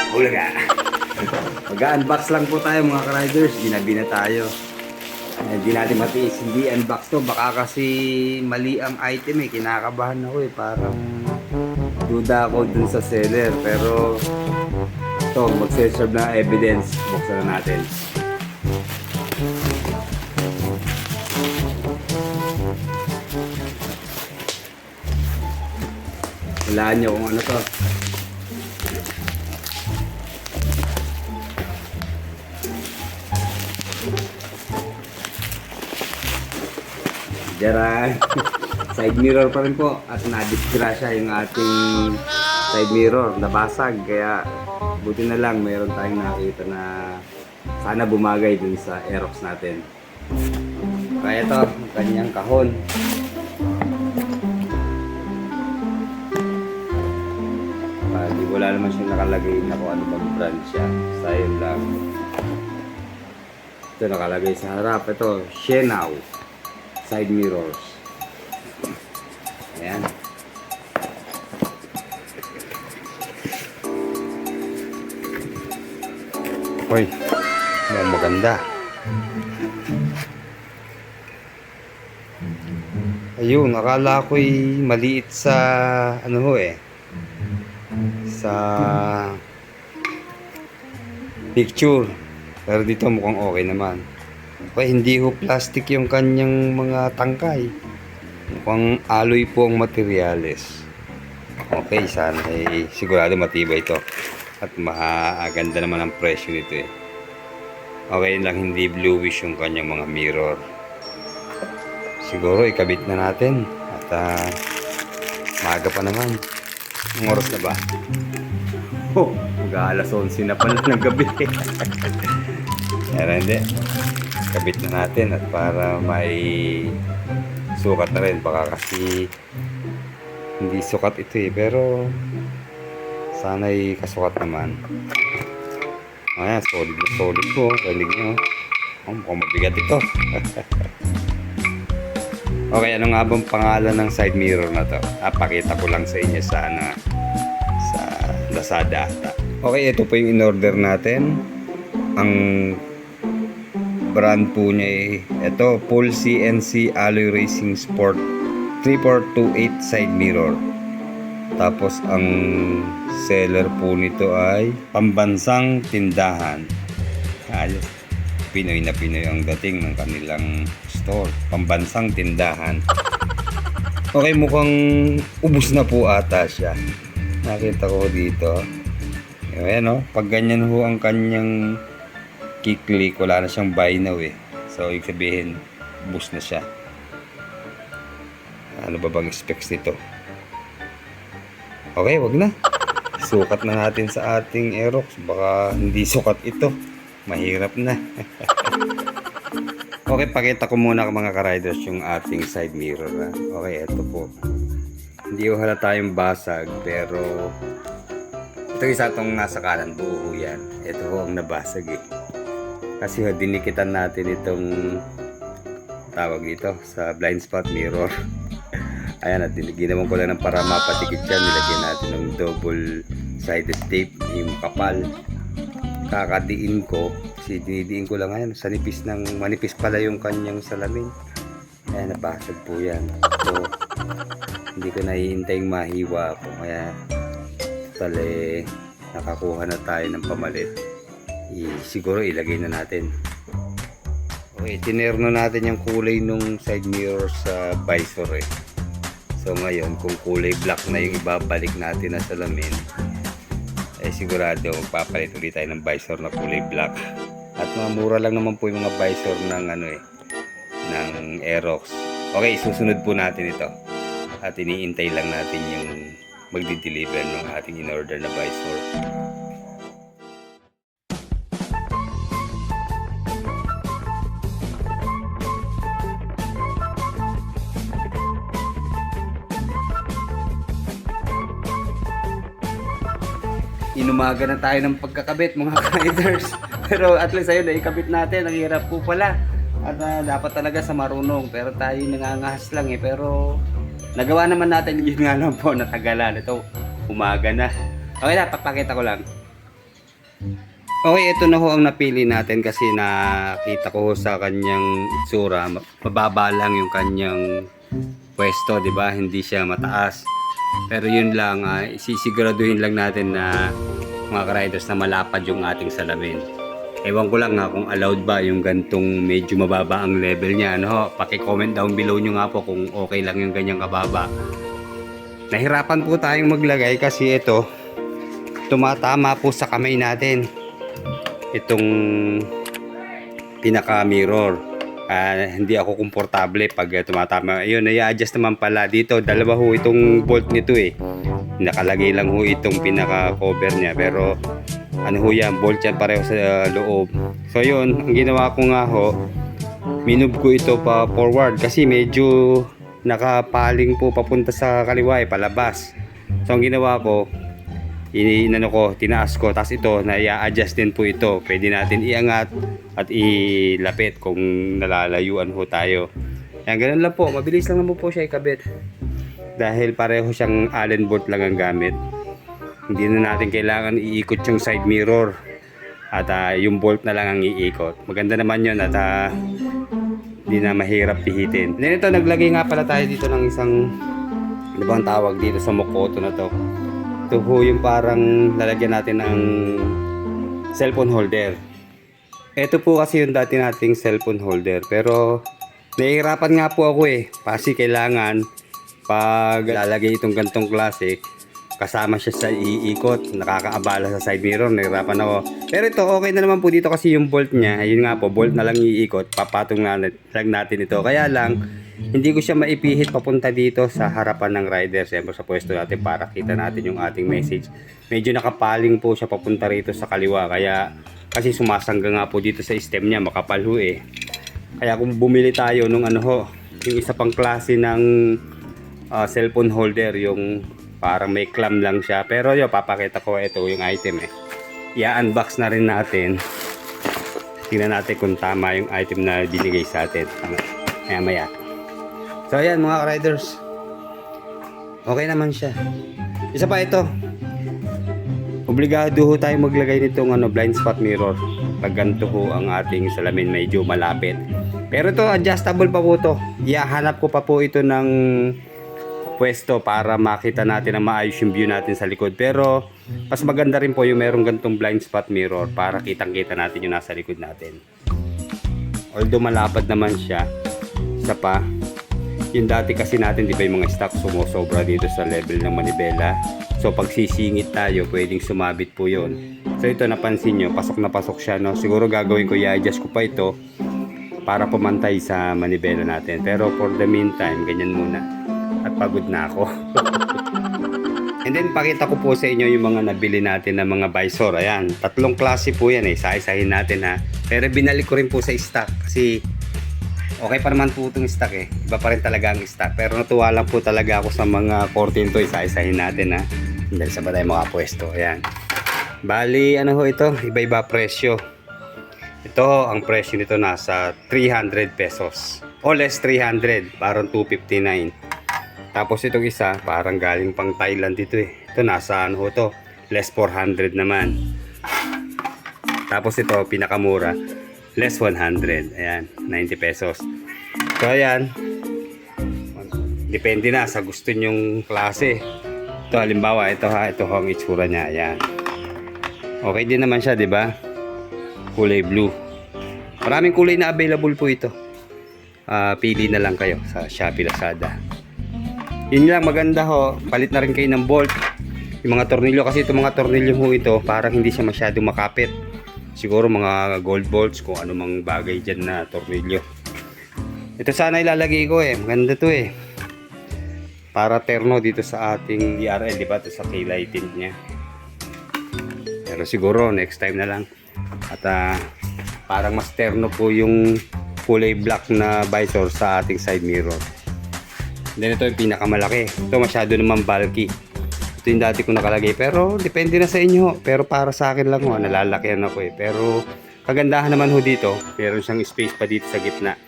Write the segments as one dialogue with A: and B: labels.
A: Ulaga. Mag-unbox lang po tayo mga ka-riders. Ginabi na tayo. Hindi natin matiis. Hindi unbox to. Baka kasi mali ang item eh. Kinakabahan ako eh. Parang duda ako dun sa seller. Pero ito, magse-serve na evidence. Buksan na natin. Walaan nyo kung ano to. Diyan. Side mirror pa rin po. At na-disgrasya yung ating side mirror. Nabasag. Kaya buti na lang mayroon tayong nakita na sana bumagay dun sa Aerox natin. Kaya ito, kanyang kahon. Wala naman siya nakalagay na kung ano bang brand siya. Style lang. Ito nakalagay sa harap. Ito, Shenau side mirrors. Ayan. Hoy, maganda. Ayun, akala ko'y maliit sa ano ho eh. Sa picture, pero dito mukhang okay naman. Okay, hindi ho plastic yung kanyang mga tangkay, mukhang alloy po ang materyales. Okay, sana eh, sigurado matibay ito at maganda naman ang presyo nito eh. Okay lang, hindi bluish yung kanyang mga mirror. Siguro ikabit na natin at maaga pa naman. Ang oras na ba? Oh, mag-aalas 11 na pala ng gabi. Pero hindi. Kabit na natin at para may sukat na rin. Baka kasi hindi sukat ito eh. Pero sana'y kasukat naman. Ayan, solid na solid po. Galing nyo. Oh, mukhang mabigat ito. Okay, ano nga bang pangalan ng side mirror na to? Pakita ko lang sa inyo sa Lazada ata. Okay, ito po yung in-order natin. Ang brand po niya eh, ito, Full CNC Alloy Racing Sport 3428 side mirror. Tapos ang seller po nito ay pambansang tindahan. Ayos. Pinoy na Pinoy ang dating ng kanilang store. Pambansang tindahan. Okay, mukhang ubos na po ata siya. Nakita ko dito. Ayan o. Pag ganyan ho ang kanyang kiklik, wala na siyang buy now eh. So, ibig sabihin, ubos na siya. Ano ba bang specs nito? Okay, wag na. Sukat na natin sa ating Aerox. Baka hindi sukat ito. Mahirap na. Okay, pakita ko muna mga ka-riders yung ating side mirror. Okay, ito po. Hindi ko halata yung basag, pero ito isa itong nasa kanan, buo yan. Ito ho ang nabasag eh. Kasi ho, dinikitan natin itong tawag dito sa blind spot mirror. Ayan, at ginawan ko lang ng para mapatikit yan. Nilagyan natin ng double sided tape, yung kapal. Kakadiin ko, kasi dinidiin ko lang ngayon sa nipis ng manipis pala yung kanyang salamin. Ayan, nabasag po yan. So, hindi ko nahihintayong mahiwa po. Kaya, tali, nakakuha na tayo ng pamalit. Siguro ilagay na natin. Okay, tinerno natin yung kulay nung side mirror sa visor eh. So, ngayon, kung kulay black na yung ibabalik natin na salamin, eh sigurado magpapalit ulit tayo ng visor na kulay black. At mga mura lang naman po yung mga visor ng ano eh, ng Aerox. Okay, susunod po natin ito. At iniintay lang natin yung magdi-deliver ng ating in-order na visor. Inumaga na tayo ng pagkakabit mga riders. Pero at least ayun, naikabit natin. Ang hirap po pala. At dapat talaga sa marunong. Pero tayo nangangahas lang eh. Pero nagawa naman natin, yun nga lang po, natagalan. Ito, umaga na. Okay na, papakita ko lang. Okay, ito na ho ang napili natin kasi nakita ko ho sa kanyang itsura, mababa lang yung kanyang pwesto, di ba? Hindi siya mataas. Pero yun lang, sisiguraduhin lang natin na mga ka-riders na malapad yung ating salamin. Ewan ko lang nga kung allowed ba yung gantong medyo mababa ang level niya. Ano ho, paki-comment down below nyo nga po kung okay lang yung ganyang kababa. Nahirapan po tayong maglagay kasi ito, tumatama po sa kamay natin. Itong pinaka mirror, hindi ako komportable pag tumatama. Ayun, i-adjust naman pala dito. Dalawa ho itong bolt nito eh. Nakalagay lang ho itong pinaka cover niya, pero ano ho yan, bolt yan pareho sa loob. So yun, ang ginawa ko nga ho, minove ko ito pa forward kasi medyo nakapaling po papunta sa kaliwa eh, palabas. So ang ginawa ko, tinaas ko, tapos ito na i-adjust din po ito. Pwede natin iangat at ilapit kung nalalayuan ho tayo. Yan, ganun lang po, mabilis lang naman po siya ikabit dahil pareho siyang Allen bolt lang ang gamit. Hindi na natin kailangan iikot yung side mirror at yung bolt na lang ang iikot. Maganda naman yun at hindi na mahirap pihitin. Then ito, naglagay nga pala tayo dito ng isang, ano bang tawag dito sa Mokoto na to. Ito ho yung parang lalagyan natin ng cellphone holder. Ito po kasi yung dati nating cellphone holder, pero nahihirapan nga po ako eh. Kasi kailangan pag lalagay itong gantong klase, kasama siya sa iikot, nakakaabala sa side mirror, nahihirapan ako. Pero ito okay na naman po dito kasi yung bolt niya, ayun nga po, bolt na lang iikot, papatong na lang natin ito. Kaya lang hindi ko siya maipihit papunta dito sa harapan ng rider, siyempre sa pwesto natin para kita natin yung ating message. Medyo nakapaling po siya papunta rito sa kaliwa, kaya kasi sumasangga nga po dito sa stem niya, makapal ho eh. Kaya kung bumili tayo nung ano ho, yung isa pang klase ng cellphone holder, yung parang may clamp lang siya. Pero yo, papakita ko ito yung item eh. I-unbox na rin natin. Tingnan natin kung tama yung item na binigay sa atin. Maya maya. So ayan mga riders, okay naman siya. Isa pa ito, obligado ho tayo maglagay nitong blind spot mirror pag ganito ho ang ating salamin medyo malapit. Pero ito adjustable pa po to. Ihahanap ko pa po ito ng pwesto para makita natin na maayos yung view natin sa likod. Pero mas maganda rin po yung merong ganitong blind spot mirror para kitang kita natin yung nasa likod natin. Although malapad naman siya, isa pa, yung dati kasi natin, di ba, yung mga stock sumusobra dito sa level ng manibela. So pag sisingit tayo, pwedeng sumabit po yon. So ito, napansin nyo, pasok na pasok siya, no? Siguro gagawin ko, i-adjust ko pa ito para pumantay sa manibela natin. Pero for the meantime, ganyan muna. At pagod na ako. And then pakita ko po sa inyo yung mga nabili natin na mga visor. Ayan, tatlong klase po yan eh. Isa-isahin natin ha. Pero binalik ko rin po sa stock kasi okay pa naman po itong stock eh. Iba pa rin talaga ang stock. Pero natuwa lang po talaga ako sa mga curtain to. Isa-isahin natin ha. Dahil sa ba tayo makapwesto. Ayan. Bali, ano ho ito? Iba-iba presyo. Ito, ang presyo nito nasa 300 pesos. O less 300. Parang 259. Tapos itong isa, parang galing pang Thailand dito eh. Ito, nasa ano ho to? Less 400 naman. Tapos ito, pinakamura. Less 100. Ayan, 90 pesos. So ayan, depende na sa gusto nyong klase. Ito halimbawa, ito ang itsura niya. Ayan. Okay din naman siya, 'di ba? Kulay blue. Maraming kulay na available po ito. Pili na lang kayo sa Shopee, Lazada. Yun lang, maganda ho. Palit na rin kayo ng bolt. Yung mga tornilyo, kasi itong mga tornilyo ho ito, parang hindi siya masyadong makapit. Siguro mga gold bolts, kung ano mang bagay dyan na tornilyo. Ito sana ilalagay ko eh. Maganda to eh. Para terno dito sa ating DRL, di ba? Ito sa K-lighting niya. Pero siguro next time na lang. At parang mas terno po yung kulay black na visor sa ating side mirror. Then ito yung pinakamalaki. Ito masyado naman bulky. Ito yung dati ko nakalagay. Pero depende na sa inyo. Pero para sa akin lang ho, nalalakihan ako eh. Pero kagandahan naman ho dito, meron siyang space pa dito sa gitna.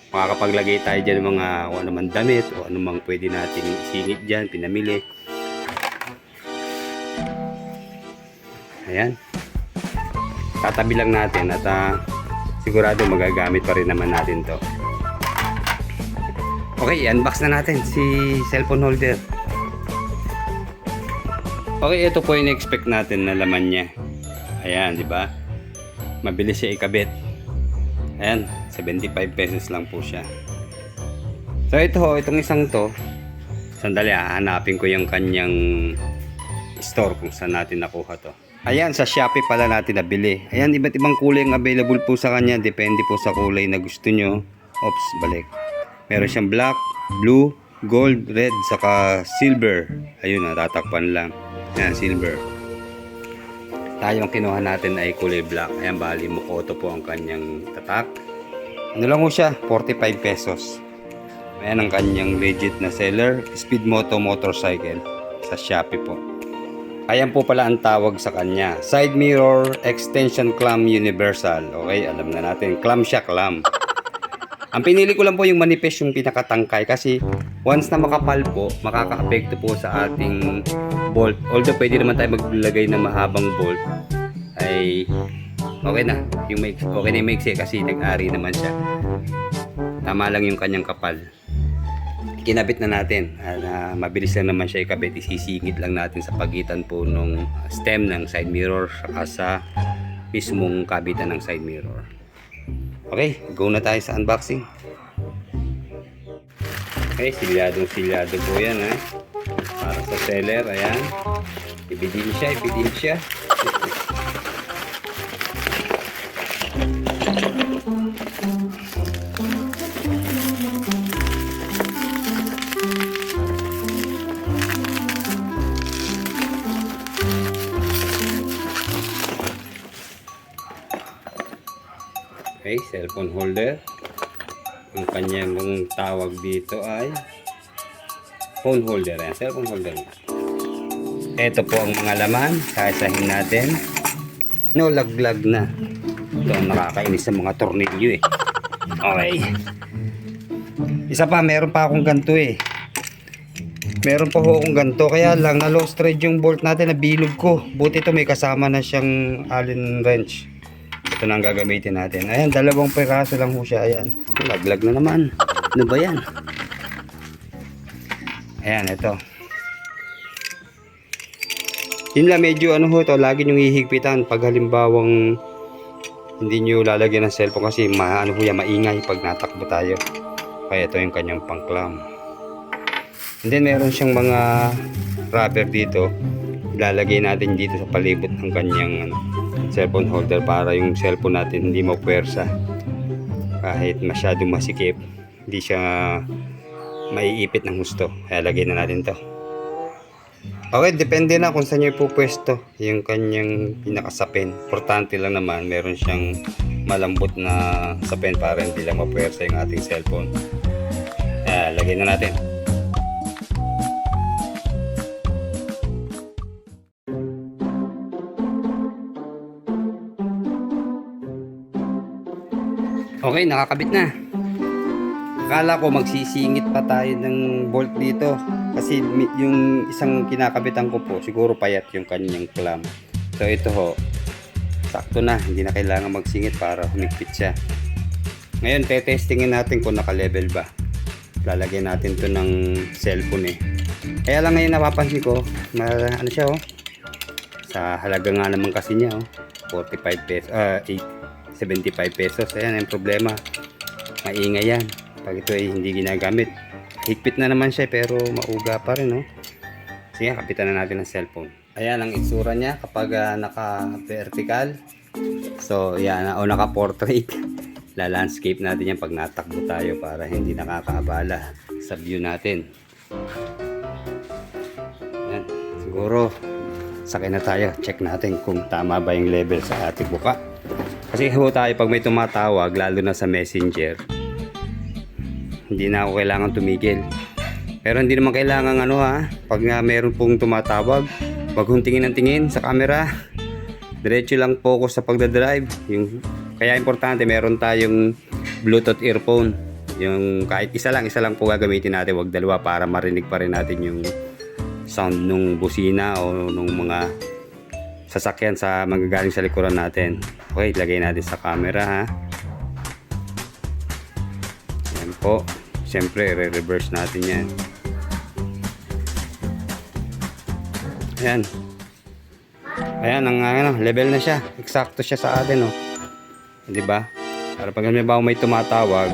A: Makakapaglagay tayo dyan ng mga o anumang damit o anumang pwede natin isingit dyan, pinamili. Ayan. tatabi lang natin at sigurado magagamit pa rin naman natin to. Okay, unbox na natin si cellphone holder. Okay, ito po yung expect natin na laman niya. Ayan, di ba? Mabilis siya ikabit. Ayan, 75 pesos lang po siya. So itong isang to, sandali hanapin ko yung kanyang store kung saan natin nakuha to. Ayan, sa Shopee pala natin nabili. Ayan, iba't ibang kulay ang available po sa kanya. Depende po sa kulay na gusto nyo. Oops, balik. Meron siyang black, blue, gold, red, saka silver. Ayun, tatakpan lang. Ayan, silver. Tayo ang kinuha natin ay kulay black. Ayan, bali Mokoto po ang kanyang tatak. Ano lang po siya? 45 pesos. Ayan ang kanyang legit na seller. Speedmoto motorcycle sa Shopee po. Ayan po pala ang tawag sa kanya. Side mirror extension clamp universal. Okay, alam na natin. Clamp siya, clamp. Ang pinili ko lang po yung manipis, yung pinakatangkay, kasi once na makapal po, makaka-apekto po sa ating bolt. Although pwede naman tayo maglagay ng mahabang bolt, ay okay na. Okay na yung maiksi kasi nag-ari naman siya. Tama lang yung kanyang kapal. Kinabit na natin. Mabilis lang naman siya ikabit. Isisingit lang natin sa pagitan po ng stem ng side mirror saka sa mismong kabitan ng side mirror. Okay, go na tayo sa unboxing. Okay, silyado po yan para sa seller. Ayan, ibidin siya. Okay, cellphone holder. Ang kanyang tawag dito ay phone holder. Ayan, cellphone holder. Ito po ang mga laman. Kasahin natin. No, laglag na. Ito ang nakakainis sa mga tornilyo Okay. Isa pa, meron pa akong ganito Meron pa akong ganito. Kaya lang, na lost thread yung bolt natin, nabilog ko. Buti ito may kasama na siyang Allen wrench. Ito na ang gagamitin natin. Ayan, 2 piraso lang ho siya. Ayan, laglag na naman. Ano ba yan? Ayan, ito. Yun lang, medyo ito, lagi nyo hihigpitan pag halimbawang hindi nyo lalagyan ng cellphone kasi maingay pag natakbo tayo. Kaya ito yung kanyang pang-clamp. And then meron siyang mga rubber dito. Ilalagay natin dito sa palibot ng kanyang cellphone holder para yung cellphone natin hindi mapuwersa. Kahit masyadong masikip, hindi siya maiipit ng gusto. Kaya lagyan na natin to. Okay, depende na kung saan nyo ipupwesto yung kanyang pinakasapin. Importante lang naman, meron siyang malambot na sapin para hindi lang mapuwersa yung ating cellphone. Kaya lagyan na natin. Okay, nakakabit na. Akala ko magsisingit pa tayo ng bolt dito kasi yung isang kinakabitan ko po siguro payat yung kanyang clamp. So ito ho, sakto na, hindi na kailangan magsingit para humigpit siya. Ngayon tetestingin natin kung naka-level ba. Lalagyan natin to ng cellphone Kaya lang ngayon napapansin ko, ano siya sa halaga nga naman kasi niya 45 pesos, 75 pesos. Ayan ang problema, maingay yan pag ito ay hindi ginagamit. Higpit na naman siya pero mauga pa rin Sige, kapitan na natin ang cellphone. Ayan ang itsura niya kapag naka vertical. So yan, o naka portrait. La-landscape natin yan pag natakbo tayo para hindi nakakaabala sa view natin. Ayan, siguro sakay na tayo, check natin kung tama ba yung level sa ating buka. Kasi tayo pag may tumatawag, lalo na sa messenger, hindi na ako kailangan tumigil. Pero hindi naman kailangan pag nga meron pong tumatawag, wag kong tingin ng tingin sa camera. Diretso lang focus sa pagdadrive. Kaya importante meron tayong Bluetooth earphone. Yung kahit isa lang po gagamitin natin, wag dalawa para marinig pa rin natin yung sound nung busina o nung mga sasakyan sa magagaling sa likuran natin. Okay, lagay natin sa camera ha. Yan po. Siyempre, re-reverse natin yan. Ayan. Ayan, ang level na siya. Eksakto siya sa atin, oh. Di ba? Para pag halimbawa may tumatawag,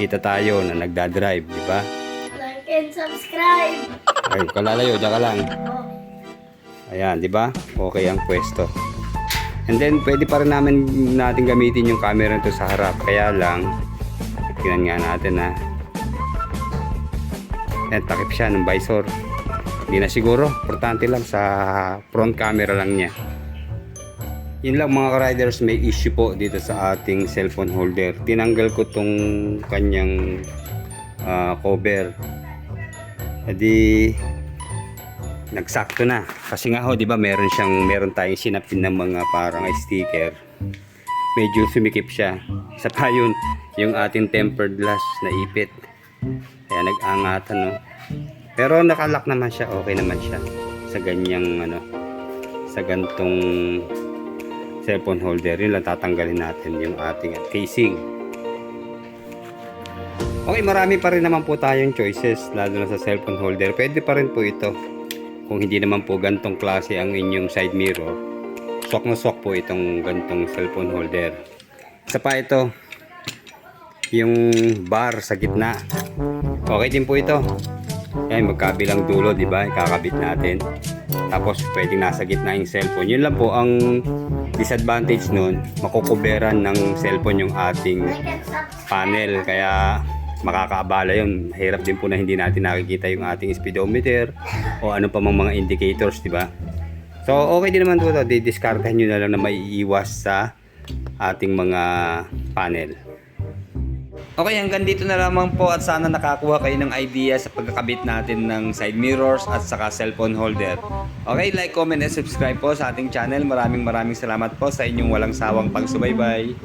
A: kita tayo na nagdadrive, di ba?
B: Like and subscribe.
A: Ay, kalalayo, diyan ka lang.
B: Oh.
A: Ayan, di ba? Okay ang pwesto. And then, pwede pa rin natin gamitin yung camera nito sa harap. Kaya lang, tingnan nga natin ha. Ayan, takip siya ng visor. Hindi na siguro. Importante lang sa front camera lang niya. Yun lang mga ka-riders, may issue po dito sa ating cellphone holder. Tinanggal ko tong kanyang cover. Edi nagsakto na. Kasi nga ho, di ba, meron tayong sinapin ng mga parang sticker. Medyo sumikip siya. Sa pa yun, yung ating tempered glass na ipit. Kaya nag-angatan, no. Pero nakalock naman siya, okay naman siya. Sa ganyang sa gantong cellphone holder, yun lang tatanggalin natin yung ating casing. Okay, marami pa rin naman po tayong choices, lalo na sa cellphone holder. Pwede pa rin po ito. Kung hindi naman po gantong klase ang inyong side mirror, swak na swak po itong gantong cellphone holder. Isa pa ito, yung bar sa gitna. Okay din po ito. Yan, magkabilang dulo, di ba? Kakabit natin. Tapos pwedeng nasa gitna yung cellphone. Yun lang po ang disadvantage nun, makukuberan ng cellphone yung ating
B: Like and subscribe.
A: panel, kaya makakaabala yun. Hirap din po na hindi natin nakikita yung ating speedometer o ano pa mga indicators, di ba? So okay din naman po ito, didiskartahan nyo na lang na maiiwas sa ating mga panel. Okay, hanggang dito na lamang po at sana nakakuha kayo ng idea sa pagkakabit natin ng side mirrors at saka cellphone holder. Okay, like, comment, and subscribe po sa ating channel. Maraming salamat po sa inyong walang sawang pagsubaybay.